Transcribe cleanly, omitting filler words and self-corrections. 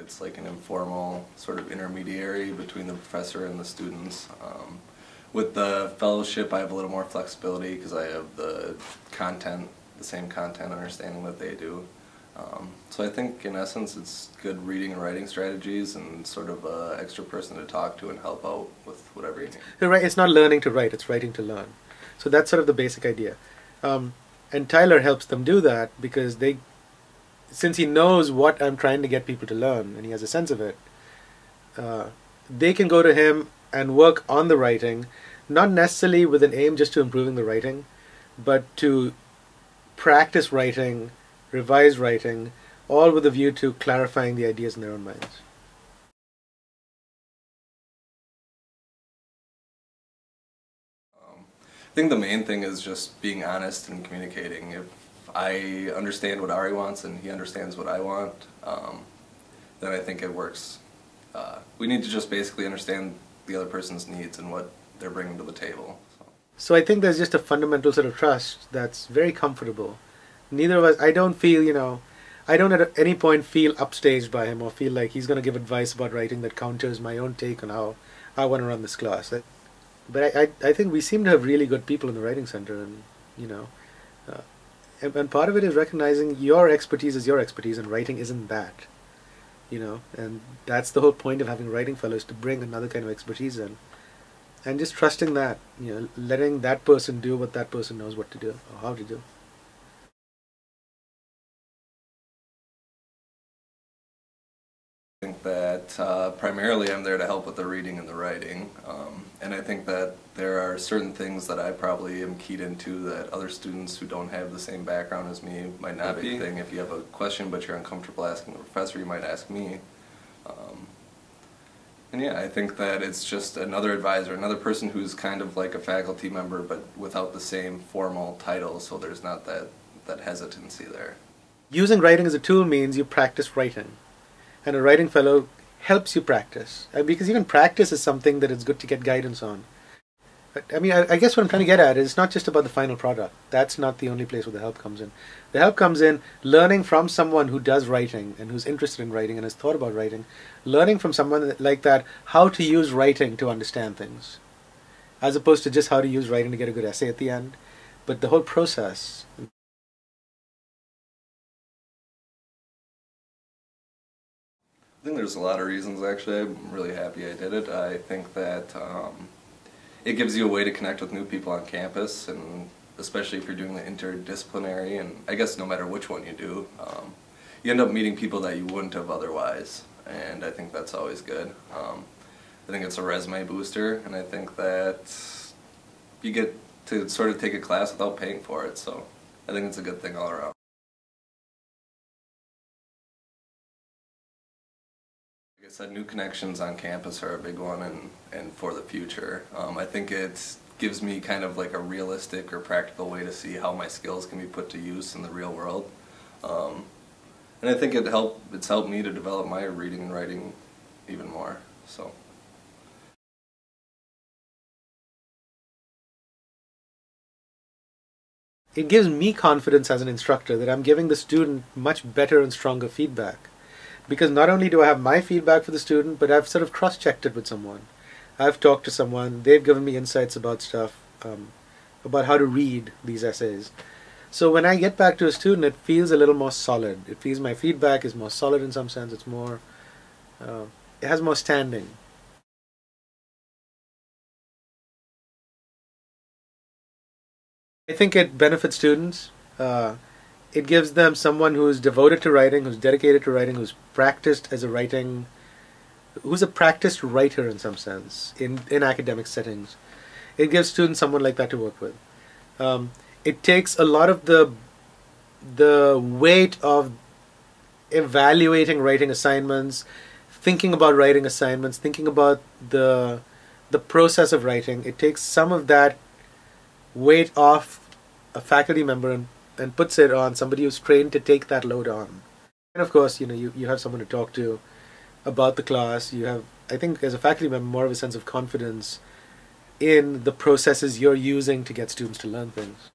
it's like an informal sort of intermediary between the professor and the students. With the fellowship, I have a little more flexibility because I have the same content understanding that they do. So I think in essence it's good reading and writing strategies and sort of an extra person to talk to and help out with whatever you need. Right, it's not learning to write, it's writing to learn. So that's sort of the basic idea. And Tyler helps them do that because since he knows what I'm trying to get people to learn and he has a sense of it, they can go to him and work on the writing, not necessarily with an aim just to improving the writing, but to practice writing, revise writing, all with a view to clarifying the ideas in their own minds. I think the main thing is just being honest and communicating. If I understand what Ari wants and he understands what I want, then I think it works. We need to just basically understand the other person's needs and what they're bringing to the table. So I think there's just a fundamental sort of trust that's very comfortable. Neither of us, I don't feel, I don't at any point feel upstaged by him or feel like he's going to give advice about writing that counters my own take on how I want to run this class. But I think we seem to have really good people in the writing center, and and part of it is recognizing your expertise is your expertise and writing isn't that, and that's the whole point of having writing fellows, to bring another kind of expertise in, and just trusting that, letting that person do what that person knows what to do or how to do. I think that primarily I'm there to help with the reading and the writing, and I think that there are certain things that I probably am keyed into that other students who don't have the same background as me might not be. If you have a question but you're uncomfortable asking the professor, you might ask me. And yeah, I think that it's just another advisor, another person who's kind of like a faculty member but without the same formal title, so there's not that hesitancy there. Using writing as a tool means you practice writing. And a writing fellow helps you practice. Because even practice is something that it's good to get guidance on. I mean, I guess what I'm trying to get at is it's not just about the final product. That's not the only place where the help comes in. The help comes in learning from someone who does writing and who's interested in writing and has thought about writing. Learning from someone like that how to use writing to understand things. As opposed to just how to use writing to get a good essay at the end. But the whole process. I think there's a lot of reasons actually. I'm really happy I did it. I think that it gives you a way to connect with new people on campus, and especially if you're doing the interdisciplinary, and I guess no matter which one you do, you end up meeting people that you wouldn't have otherwise, and I think that's always good. I think it's a resume booster, and I think that you get to sort of take a class without paying for it, so I think it's a good thing all around. Like I said, new connections on campus are a big one, and for the future. I think it gives me kind of like a realistic or practical way to see how my skills can be put to use in the real world. And I think it's helped me to develop my reading and writing even more. So. It gives me confidence as an instructor that I'm giving the student much better and stronger feedback. Because not only do I have my feedback for the student, but I've sort of cross-checked it with someone. I've talked to someone, they've given me insights about stuff, about how to read these essays. So when I get back to a student, it feels a little more solid. It feels my feedback is more solid in some sense, it's more, it has more standing. I think it benefits students. It gives them someone who's devoted to writing, who's dedicated to writing, who's practiced as who's a practiced writer in some sense, in academic settings. It gives students someone like that to work with. It takes a lot of the weight of evaluating writing assignments, thinking about writing assignments, thinking about the process of writing. It takes some of that weight off a faculty member and puts it on somebody who's trained to take that load on. And of course, you have someone to talk to about the class. You have, I think, as a faculty member, more of a sense of confidence in the processes you're using to get students to learn things.